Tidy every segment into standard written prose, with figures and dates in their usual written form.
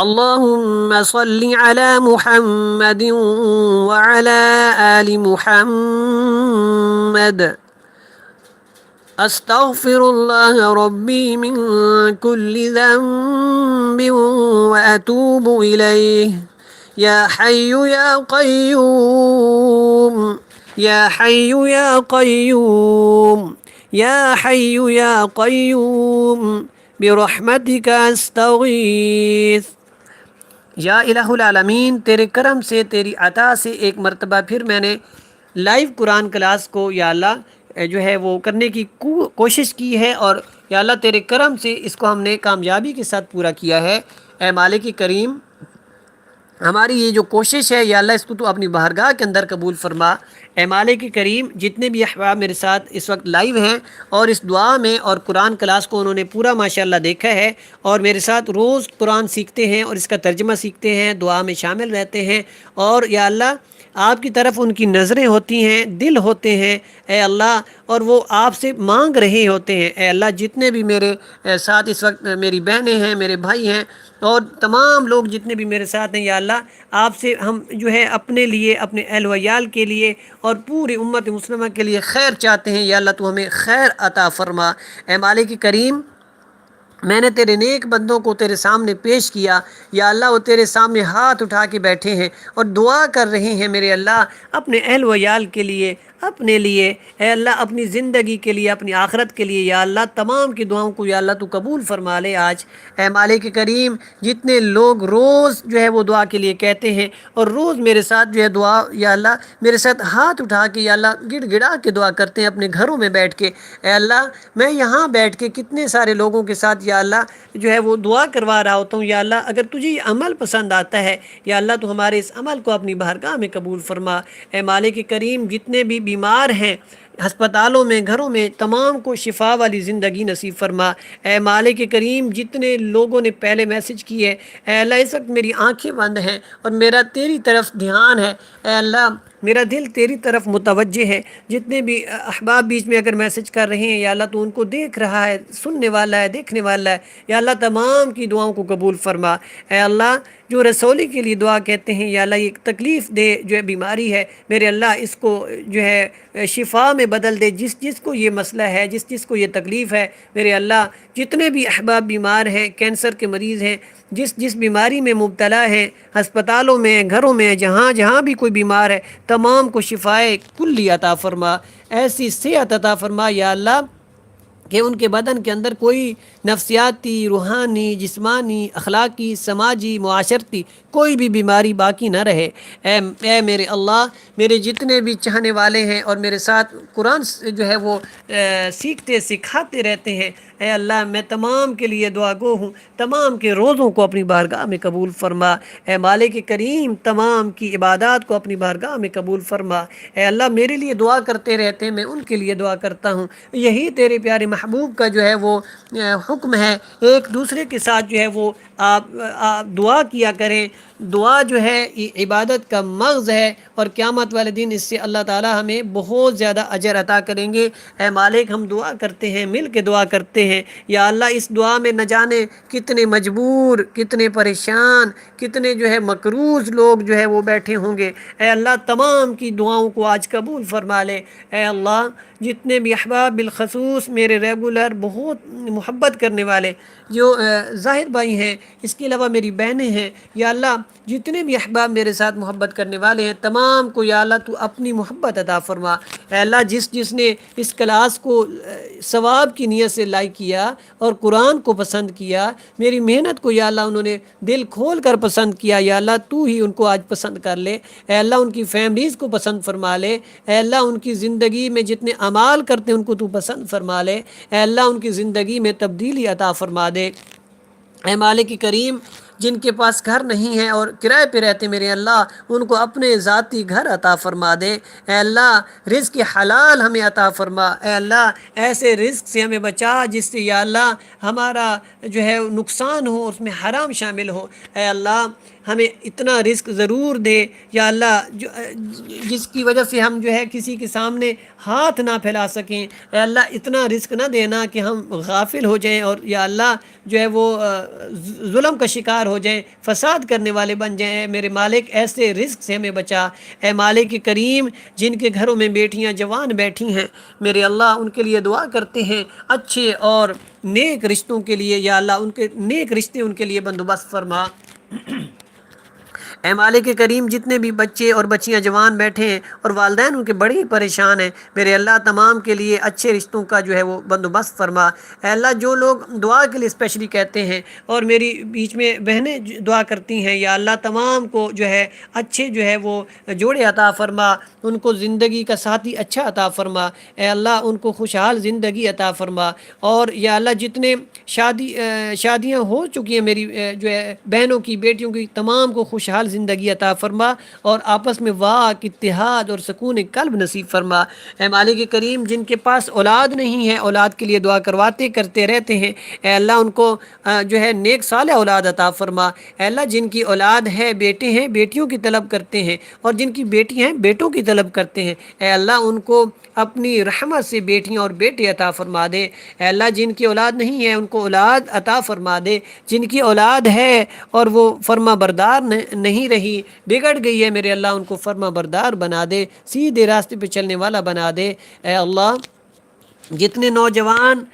اللهم صل على محمد وعلى آل محمد. استغفر الله ربي من كل ذنب وأتوب إليه. يا حي يا قيوم، يا حي يا قيوم، يا حي يا قيوم برحمتك استغيث. یا الہ العالمین، تیرے کرم سے، تیری عطا سے ایک مرتبہ پھر میں نے لائیو قرآن کلاس کو یا اللہ جو ہے وہ کرنے کی کوشش کی ہے، اور یا اللہ تیرے کرم سے اس کو ہم نے کامیابی کے ساتھ پورا کیا ہے۔ اے مالک کریم، ہماری یہ جو کوشش ہے یا اللہ اس کو تو اپنی بارگاہ کے اندر قبول فرما۔ اے مالک کریم، جتنے بھی احباب میرے ساتھ اس وقت لائیو ہیں اور اس دعا میں اور قرآن کلاس کو انہوں نے پورا ماشاءاللہ دیکھا ہے اور میرے ساتھ روز قرآن سیکھتے ہیں اور اس کا ترجمہ سیکھتے ہیں، دعا میں شامل رہتے ہیں، اور یا اللہ آپ کی طرف ان کی نظریں ہوتی ہیں، دل ہوتے ہیں اے اللہ، اور وہ آپ سے مانگ رہے ہوتے ہیں۔ اے اللہ جتنے بھی میرے ساتھ اس وقت میری بہنیں ہیں، میرے بھائی ہیں، اور تمام لوگ جتنے بھی میرے ساتھ ہیں یا اللہ، آپ سے ہم جو ہے اپنے لیے، اپنے اہل ویال کے لیے اور پوری امت مسلمہ کے لیے خیر چاہتے ہیں۔ یا اللہ تو ہمیں خیر عطا فرما۔ اے مالک کریم، میں نے تیرے نیک بندوں کو تیرے سامنے پیش کیا یا اللہ، وہ تیرے سامنے ہاتھ اٹھا کے بیٹھے ہیں اور دعا کر رہے ہیں میرے اللہ اپنے اہل ویال کے لیے، اپنے لیے اے اللہ، اپنی زندگی کے لیے، اپنی آخرت کے لیے۔ یا اللہ تمام کی دعاؤں کو یا اللہ تو قبول فرما لے آج۔ اے مالک کریم، جتنے لوگ روز جو ہے وہ دعا کے لیے کہتے ہیں اور روز میرے ساتھ جو ہے دعا یا اللہ میرے ساتھ ہاتھ اٹھا کے یا اللہ گڑ گڑا کے دعا کرتے ہیں اپنے گھروں میں بیٹھ کے، اے اللہ میں یہاں بیٹھ کے کتنے سارے لوگوں کے ساتھ یا اللہ جو ہے وہ دعا کروا رہا ہوتا ہوں۔ یا اللہ اگر تجھے یہ عمل پسند آتا ہے یا اللہ تو ہمارے اس عمل کو اپنی بارگاہ میں قبول فرما۔ اے مالک کریم، جتنے بھی بیمار ہیں ہسپتالوں میں، گھروں میں، تمام کو شفا والی زندگی نصیب فرما۔ اے مالک کریم، جتنے لوگوں نے پہلے میسج کیے اے اللہ، اس وقت میری آنکھیں بند ہیں اور میرا تیری طرف دھیان ہے اے اللہ، میرا دل تیری طرف متوجہ ہے۔ جتنے بھی احباب بیچ میں اگر میسج کر رہے ہیں یا اللہ تو ان کو دیکھ رہا ہے، سننے والا ہے، دیکھنے والا ہے۔ یا اللہ تمام کی دعاؤں کو قبول فرما۔ اے اللہ جو رسولی کے لیے دعا کہتے ہیں یا اللہ یہ تکلیف دے جو ہے بیماری ہے میرے اللہ، اس کو جو ہے شفا میں بدل دے، جس جس کو یہ مسئلہ ہے، جس جس کو یہ تکلیف ہے میرے اللہ۔ جتنے بھی احباب بیمار ہیں، کینسر کے مریض ہیں، جس جس بیماری میں مبتلا ہیں، ہسپتالوں میں، گھروں میں، جہاں جہاں بھی کوئی بیمار ہے، تمام کو شفائے کلی عطا فرما، ایسی صحت عطا فرما یا اللہ کہ ان کے بدن کے اندر کوئی نفسیاتی، روحانی، جسمانی، اخلاقی، سماجی، معاشرتی کوئی بھی بیماری باقی نہ رہے۔ اے میرے اللہ، میرے جتنے بھی چاہنے والے ہیں اور میرے ساتھ قرآن جو ہے وہ سیکھتے سکھاتے رہتے ہیں اے اللہ، میں تمام کے لیے دعا گو ہوں، تمام کے روزوں کو اپنی بارگاہ میں قبول فرما۔ اے مالک کریم، تمام کی عبادات کو اپنی بارگاہ میں قبول فرما۔ اے اللہ میرے لیے دعا کرتے رہتے ہیں، میں ان کے لیے دعا کرتا ہوں۔ یہی تیرے پیارے محبوب کا جو ہے وہ حکم ہے، ایک دوسرے کے ساتھ جو ہے وہ آپ دعا کیا کریں۔ دعا جو ہے یہ عبادت کا مغز ہے اور قیامت والے دن اس سے اللہ تعالی ہمیں بہت زیادہ اجر عطا کریں گے۔ اے مالک، ہم دعا کرتے ہیں، مل کے دعا کرتے ہیں یا اللہ، اس دعا میں نہ جانے کتنے مجبور، کتنے پریشان، کتنے جو ہے مقروض لوگ جو ہے وہ بیٹھے ہوں گے۔ اے اللہ تمام کی دعاؤں کو آج قبول فرما لے۔ اے اللہ جتنے بھی احباب، بالخصوص میرے ریگولر بہت محبت کرنے والے جو ظاہر بھائی ہیں، اس کے علاوہ میری بہنیں ہیں، یا اللہ جتنے بھی احباب میرے ساتھ محبت کرنے والے ہیں تمام کو یا اللہ تو اپنی محبت عطا فرما۔ اے اللہ جس جس نے اس کلاس کو ثواب کی نیت سے لائک کیا اور قرآن کو پسند کیا، میری محنت کو یا اللہ انہوں نے دل کھول کر پسند کیا، یا اللہ تو ہی ان کو آج پسند کر لے۔ اے اللہ ان کی فیملیز کو پسند فرما لے۔ اے اللہ ان کی زندگی میں جتنے اعمال کرتے ہیں ان کو تو پسند فرما لے۔ اے اللہ ان کی زندگی میں تبدیلی عطا فرما دے۔ اے مالک کریم، جن کے پاس گھر نہیں ہے اور کرائے پہ رہتے میرے اللہ، ان کو اپنے ذاتی گھر عطا فرما دے۔ اے اللہ رزق حلال ہمیں عطا فرما۔ اے اللہ ایسے رزق سے ہمیں بچا جس سے یا اللہ ہمارا جو ہے نقصان ہو، اس میں حرام شامل ہو۔ اے اللہ ہمیں اتنا رزق ضرور دے یا اللہ، جس کی وجہ سے ہم جو ہے کسی کے سامنے ہاتھ نہ پھیلا سکیں۔ اے اللہ اتنا رزق نہ دینا کہ ہم غافل ہو جائیں اور یا اللہ جو ہے وہ ظلم کا شکار ہو جائیں، فساد کرنے والے بن جائیں۔ اے میرے مالک ایسے رزق سے ہمیں بچا۔ اے مالک کریم، جن کے گھروں میں بیٹیاں جوان بیٹھی ہیں میرے اللہ، ان کے لیے دعا کرتے ہیں اچھے اور نیک رشتوں کے لیے، یا اللہ ان کے نیک رشتے ان کے لیے بندوبست فرما۔ اے مالک کریم، جتنے بھی بچے اور بچیاں جوان بیٹھے ہیں اور والدین ان کے بڑے ہی پریشان ہیں میرے اللہ، تمام کے لیے اچھے رشتوں کا جو ہے وہ بندوبست فرما۔ اے اللہ جو لوگ دعا کے لیے اسپیشلی کہتے ہیں اور میری بیچ میں بہنیں دعا کرتی ہیں، یا اللہ تمام کو جو ہے اچھے جو ہے وہ جوڑے عطا فرما، ان کو زندگی کا ساتھی اچھا عطا فرما۔ اے اللہ ان کو خوشحال زندگی عطا فرما۔ اور یا اللہ جتنے شادیاں ہو چکی ہیں میری جو ہے بہنوں کی، بیٹیوں کی، تمام کو خوشحال زندگی عطا فرما اور آپس میں واق، اتحاد اور سکون قلب نصیب فرما۔ اے مالک کریم، جن کے پاس اولاد نہیں ہے، اولاد کے لیے دعا کرتے رہتے ہیں، اے اللہ ان کو جو ہے نیک صالح اولاد عطا فرما۔ اے اللہ جن کی اولاد ہے، بیٹے ہیں، بیٹیوں کی طلب کرتے ہیں، اور جن کی بیٹیاں ہیں بیٹوں کی طلب کرتے ہیں، اے اللہ ان کو اپنی رحمت سے بیٹیاں اور بیٹے عطا فرما دے۔ اے اللہ جن کی اولاد نہیں ہے ان کو اولاد عطا فرما دے، جن کی اولاد ہے اور وہ فرما بردار نہیں رہی، بگڑ گئی ہے، میرے اللہ ان کو فرما بردار بنا دے، سیدھے راستے پہ چلنے والا بنا دے۔ اے اللہ جتنے نوجوان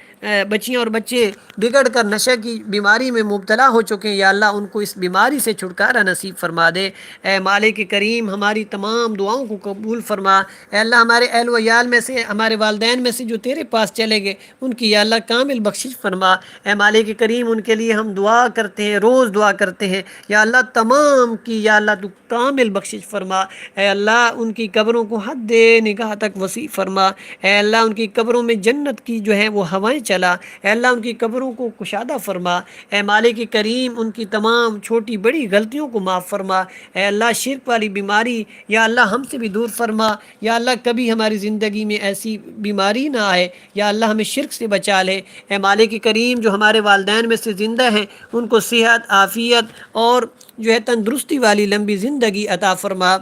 بچیاں اور بچے بگڑ کر نشے کی بیماری میں مبتلا ہو چکے ہیں، یا اللہ ان کو اس بیماری سے چھٹکارا نصیب فرما دے۔ اے مالک کریم، ہماری تمام دعاؤں کو قبول فرما۔ اے اللہ ہمارے اہل و عیال میں سے، ہمارے والدین میں سے جو تیرے پاس چلے گئے ان کی یا اللہ کامل بخشش فرما۔ اے مالک کریم، ان کے لیے ہم دعا کرتے ہیں، روز دعا کرتے ہیں، یا اللہ تمام کی یا اللہ تو کامل بخشش فرما۔ اے اللہ ان کی قبروں کو حد نگاہ تک وسیع فرما۔ اے اللہ ان کی قبروں میں جنت کی جو ہے وہ ہوائیں چلا۔ اے اللہ ان کی قبروں کو کشادہ فرما۔ اے مالک کریم، ان کی تمام چھوٹی بڑی غلطیوں کو معاف فرما۔ اے اللہ شرک والی بیماری یا اللہ ہم سے بھی دور فرما۔ یا اللہ کبھی ہماری زندگی میں ایسی بیماری نہ آئے، یا اللہ ہمیں شرک سے بچا لے۔ اے مالک کریم، جو ہمارے والدین میں سے زندہ ہیں ان کو صحت، عافیت اور جو ہے تندرستی والی لمبی زندگی عطا فرما۔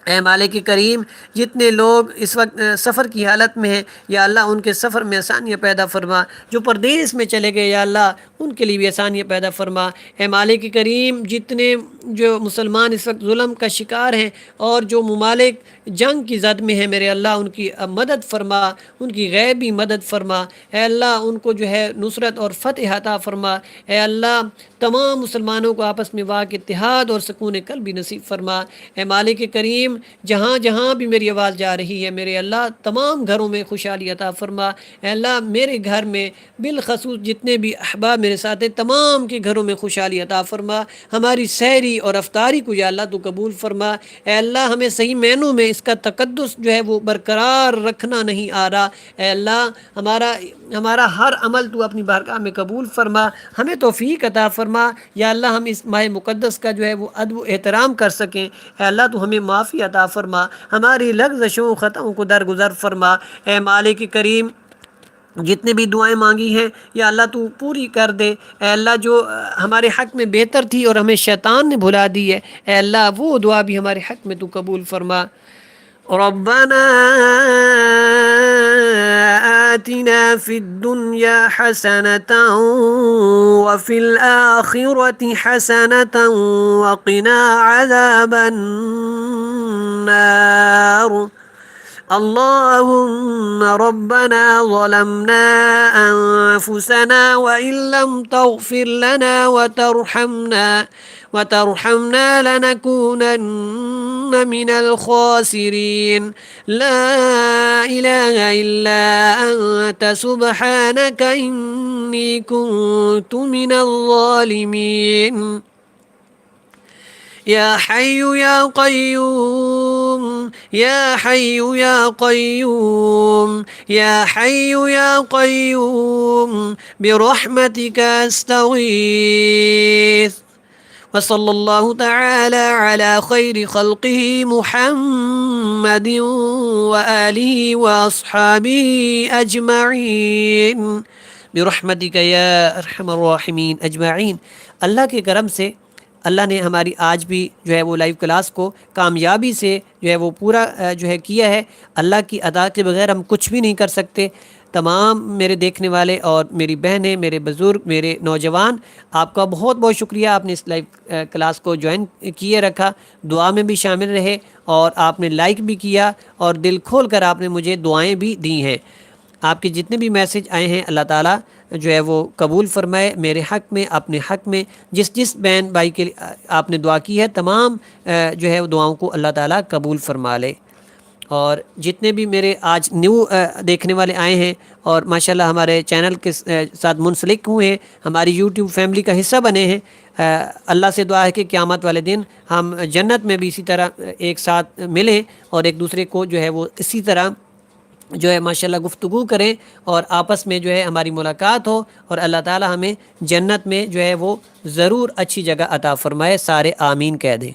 اے مالک کریم، جتنے لوگ اس وقت سفر کی حالت میں ہیں، یا اللہ ان کے سفر میں آسانیاں پیدا فرما۔ جو پردیس میں چلے گئے یا اللہ ان کے لیے بھی آسانیاں پیدا فرما۔ اے مالک کریم، جتنے جو مسلمان اس وقت ظلم کا شکار ہیں اور جو ممالک جنگ کی زد میں ہیں میرے اللہ ان کی مدد فرما، ان کی غیبی مدد فرما۔ اے اللہ ان کو جو ہے نصرت اور فتح عطا فرما۔ اے اللہ تمام مسلمانوں کو آپس میں واقع اتحاد اور سکون قلبی نصیب فرما۔ اے مالک کریم، جہاں جہاں بھی میری آواز جا رہی ہے میرے اللہ تمام گھروں میں خوشحالی عطا فرما۔ اے اللہ میرے گھر میں بالخصوص جتنے بھی احباب میرے ساتھ ہیں تمام کے گھروں میں خوشحالی عطا فرما۔ ہماری سحری اور افطاری کو یا اللہ تو قبول فرما۔ اے اللہ ہمیں صحیح معنوں میں اس کا تقدس جو ہے وہ برقرار رکھنا نہیں آ رہا۔ اے اللہ ہمارا ہر عمل تو اپنی بارگاہ میں قبول فرما، ہمیں توفیق عطا فرما، یا اللہ ہم اس ماہ مقدس کا جو ہے وہ ادب و احترام کر سکیں۔ اے اللہ تو ہمیں معافی عطا فرما، ہماری لغزشوں خطاؤں کو درگزر فرما۔ اے مالک کریم، جتنے بھی دعائیں مانگی ہیں یا اللہ تو پوری کر دے۔ اے اللہ جو ہمارے حق میں بہتر تھی اور ہمیں شیطان نے بھلا دی ہے، اے اللہ وہ دعا بھی ہمارے حق میں تو قبول فرما۔ ربنا آتنا في الدنيا حسنة وفي الآخرة حسنة وقنا عذاب النار اللهم ربنا ظلمنا أنفسنا وإن لم تغفر لنا وترحمنا لنكونن من الخاسرين لا إله إلا أنت سبحانك إني كنت من الظالمين يا حي يا قيوم يا حي يا قيوم يا حي يا قيوم برحمتك أستغيث وصلى الله تعالى على خير خلقه محمد وآله وأصحابه أجمعين برحمتك يا أرحم الراحمين أجمعين۔ اللہ کے کرم سے اللہ نے ہماری آج بھی جو ہے وہ لائیو کلاس کو کامیابی سے جو ہے وہ پورا جو ہے کیا ہے۔ اللہ کی عطا کے بغیر ہم کچھ بھی نہیں کر سکتے۔ تمام میرے دیکھنے والے اور میری بہنیں، میرے بزرگ، میرے نوجوان، آپ کا بہت بہت شکریہ، آپ نے اس لائیو کلاس کو جوائن کیے رکھا، دعا میں بھی شامل رہے، اور آپ نے لائک بھی کیا، اور دل کھول کر آپ نے مجھے دعائیں بھی دی ہیں۔ آپ کے جتنے بھی میسج آئے ہیں اللہ تعالیٰ جو ہے وہ قبول فرمائے میرے حق میں، اپنے حق میں۔ جس جس بہن بھائی کے آپ نے دعا کی ہے، تمام جو ہے دعاؤں کو اللہ تعالیٰ قبول فرما لے۔ اور جتنے بھی میرے آج نیو دیکھنے والے آئے ہیں اور ماشاءاللہ ہمارے چینل کے ساتھ منسلک ہوئے ہیں، ہماری یوٹیوب فیملی کا حصہ بنے ہیں، اللہ سے دعا ہے کہ قیامت والے دن ہم جنت میں بھی اسی طرح ایک ساتھ ملیں اور ایک دوسرے کو جو ہے وہ اسی طرح جو ہے ماشاءاللہ گفتگو کریں، اور آپس میں جو ہے ہماری ملاقات ہو، اور اللہ تعالی ہمیں جنت میں جو ہے وہ ضرور اچھی جگہ عطا فرمائے۔ سارے آمین کہہ دیں۔